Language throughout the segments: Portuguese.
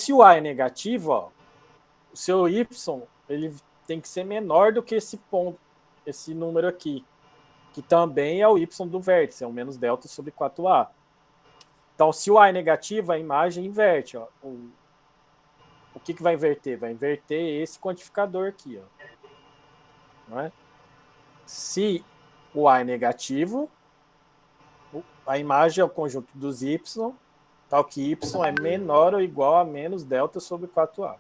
se o A é negativo, ó, o seu y ele tem que ser menor do que esse ponto, esse número aqui, que também é o y do vértice, é o menos delta sobre 4A. Então, se o A é negativo, a imagem inverte. Ó. O que vai inverter? Vai inverter esse quantificador aqui. Ó. Não é? Se o A é negativo, a imagem é o conjunto dos y, tal que y é menor ou igual a menos delta sobre 4A.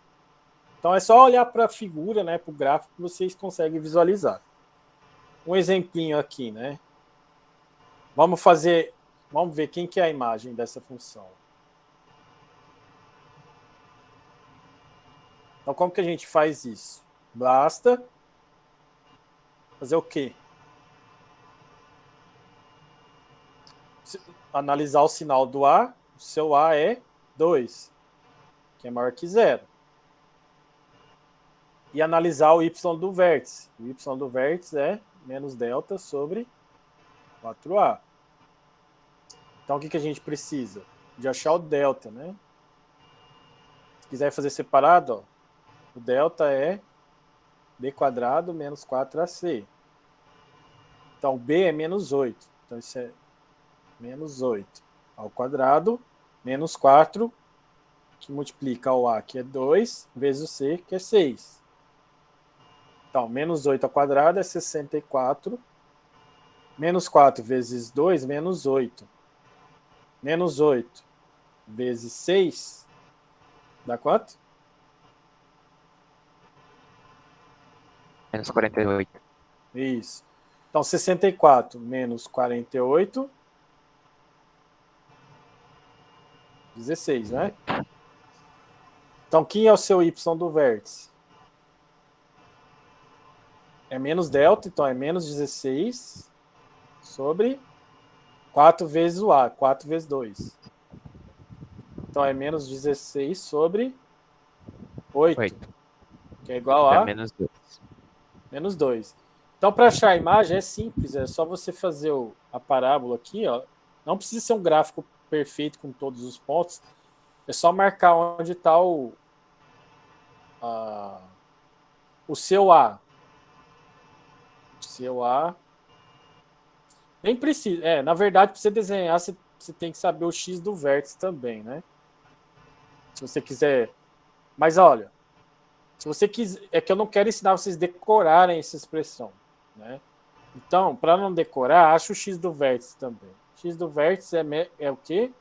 Então é só olhar para a figura, né, para o gráfico, que vocês conseguem visualizar. Um exemplinho aqui, né? Vamos ver quem que é a imagem dessa função. Então como que a gente faz isso? Basta fazer o quê? Analisar o sinal do A, o seu A é 2, que é maior que 0. E analisar o y do vértice. O y do vértice é menos delta sobre 4A. Então, o que a gente precisa? De achar o delta, né? Se quiser fazer separado, ó, o delta é b quadrado menos 4ac. Então, b é menos 8. Então, isso é menos 8 ao quadrado, menos 4, que multiplica o a, que é 2, vezes o c, que é 6. Então, menos 8 ao quadrado é 64. Menos 4 vezes 2, menos 8. Menos 8 vezes 6, dá quanto? Menos 48. Isso. Então, 64 menos 48, 16, né? Então, quem é o seu y do vértice? É menos delta, então é menos 16 sobre 4 vezes o a, 4 vezes 2. Então, é menos 16 sobre 8, que é igual É a menos 2. menos 2. Então, para achar a imagem é simples, é só você fazer a parábola aqui, ó. Não precisa ser um gráfico perfeito com todos os pontos, é só marcar onde está o seu A. O seu A. Nem precisa. Na verdade, para você desenhar, você tem que saber o x do vértice também, né? Se você quiser. Mas olha, se você quiser. É que eu não quero ensinar vocês a decorarem essa expressão, né? Então, para não decorar, acha o x do vértice também. X do vértice é o quê?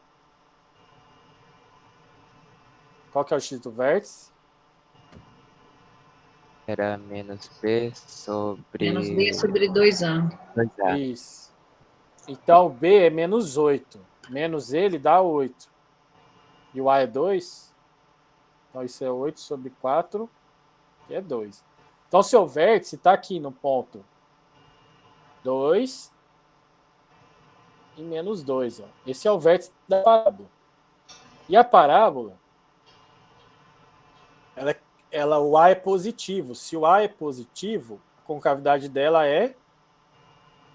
Qual que é o x do vértice? Era menos b sobre... Menos b sobre 2a. 2a. Isso. Então, b é menos 8. Menos ele dá 8. E o a é 2. Então, isso é 8 sobre 4, que é 2. Então, o seu vértice está aqui no ponto 2 e menos 2. Ó. Esse é o vértice da parábola. E a parábola, o A é positivo. Se o A é positivo, a concavidade dela é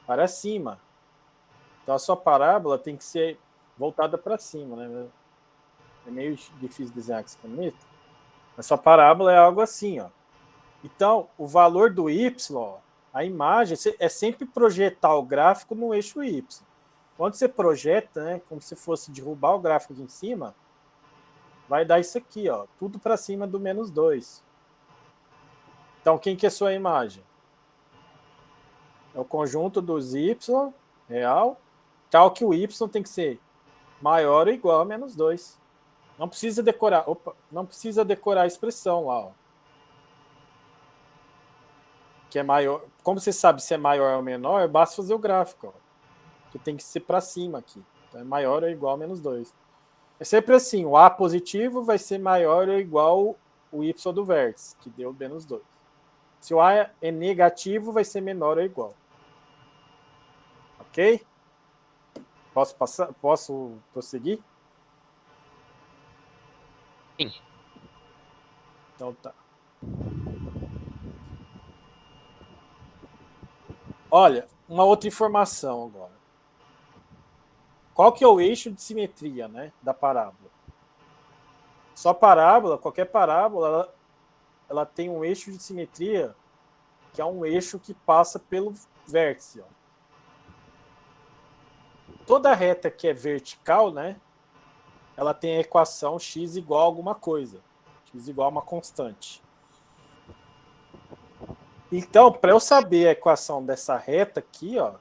para cima. Então, a sua parábola tem que ser voltada para cima. Né? É meio difícil desenhar com essa caneta. A sua parábola é algo assim. Ó. Então, o valor do y, ó, a imagem, é sempre projetar o gráfico no eixo y. Quando você projeta, né, como se fosse derrubar o gráfico aqui em cima, vai dar isso aqui, ó, tudo para cima do menos 2. Então, quem que é a sua imagem? É o conjunto dos y real, tal que o y tem que ser maior ou igual a menos 2. Não precisa decorar, não precisa decorar a expressão lá, ó. Que é maior. Como você sabe se é maior ou menor, basta fazer o gráfico, ó, que tem que ser para cima aqui. Então, é maior ou igual a menos 2. É sempre assim, o A positivo vai ser maior ou igual o Y do vértice, que deu menos 2. Se o A é negativo, vai ser menor ou igual. Ok? Posso prosseguir? Sim. Então tá. Olha, uma outra informação agora. Qual que é o eixo de simetria, né, da parábola? Só parábola, qualquer parábola, ela tem um eixo de simetria, que é um eixo que passa pelo vértice. Ó. Toda reta que é vertical, né? Ela tem a equação x igual a alguma coisa. X igual a uma constante. Então, para eu saber a equação dessa reta aqui, ó,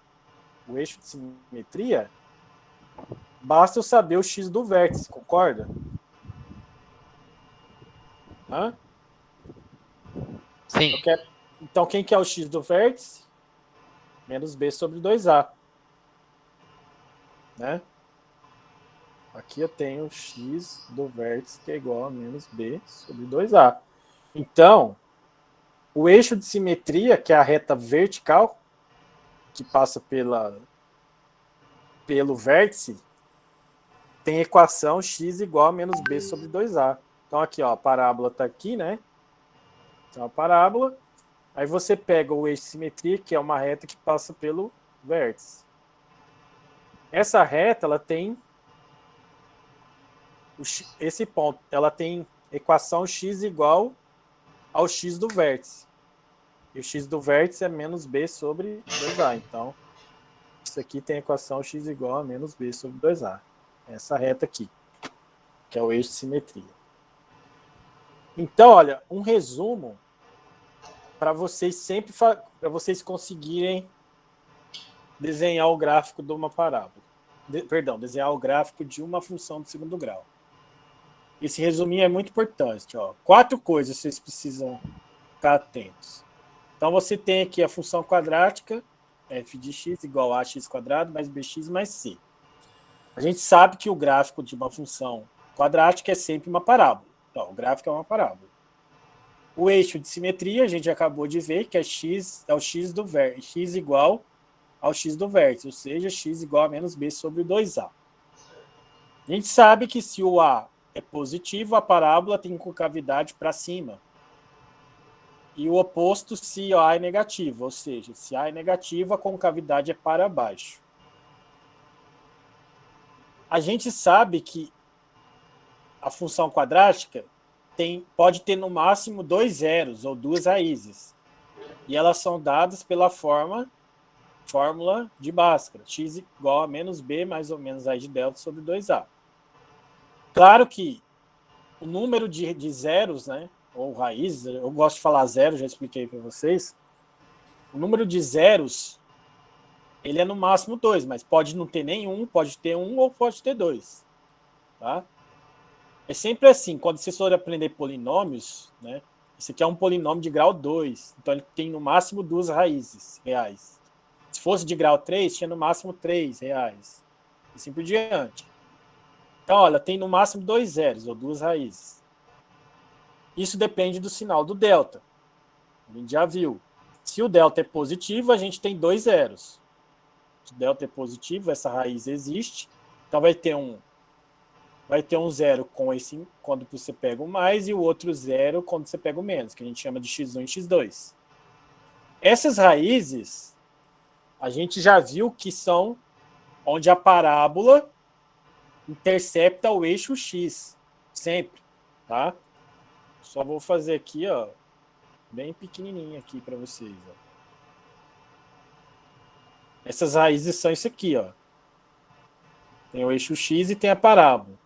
o eixo de simetria, basta eu saber o x do vértice, concorda? Hã? Sim. Então, quem que é o x do vértice? Menos b sobre 2a. Né? Aqui eu tenho x do vértice que é igual a menos b sobre 2a. Então, o eixo de simetria, que é a reta vertical, que passa pelo vértice, tem equação x igual a menos b sobre 2a. Então aqui, ó, a parábola está aqui, né? Então a parábola. Aí você pega o eixo de simetria, que é uma reta que passa pelo vértice. Essa reta, ela tem esse ponto, ela tem equação x igual ao x do vértice. E o x do vértice é menos b sobre 2a. Então, isso aqui tem equação x igual a menos b sobre 2a. Essa reta aqui, que é o eixo de simetria. Então, olha, um resumo para vocês sempre para vocês conseguirem desenhar o gráfico de uma parábola. Desenhar o gráfico de uma função de segundo grau. Esse resuminho é muito importante. Ó. 4 coisas vocês precisam ficar atentos. Então, você tem aqui a função quadrática, f de x igual a x quadrado mais bx mais c. A gente sabe que o gráfico de uma função quadrática é sempre uma parábola. Então, o gráfico é uma parábola. O eixo de simetria, a gente acabou de ver que é o x do vértice, x igual ao x do vértice, ou seja, x igual a menos b sobre 2a. A gente sabe que se o a é positivo, a parábola tem concavidade para cima. E o oposto se A é negativo, ou seja, se A é negativo, a concavidade é para baixo. A gente sabe que a função quadrática pode ter no máximo 2 zeros ou 2 raízes. E elas são dadas pela fórmula de Bhaskara, x igual a menos b mais ou menos a de delta sobre 2a. Claro que o número de zeros, né, ou raízes, eu gosto de falar zero, já expliquei para vocês. O número de zeros, ele é no máximo 2, mas pode não ter nenhum, pode ter 1 ou pode ter 2. Tá? É sempre assim, quando vocês forem aprender polinômios, né, esse aqui é um polinômio de grau 2, então ele tem no máximo 2 raízes reais. Se fosse de grau 3, tinha no máximo 3 reais. E assim por diante. Então, olha, tem no máximo 2 zeros ou 2 raízes. Isso depende do sinal do delta. A gente já viu. Se o delta é positivo, a gente tem 2 zeros. Se o delta é positivo, essa raiz existe. Então vai ter um zero com esse quando você pega o mais e o outro zero quando você pega o menos, que a gente chama de x1 e x2. Essas raízes a gente já viu que são onde a parábola intercepta o eixo x, sempre, tá? Só vou fazer aqui, ó, bem pequenininho aqui para vocês, ó. Essas raízes são isso aqui, ó. Tem o eixo x e tem a parábola.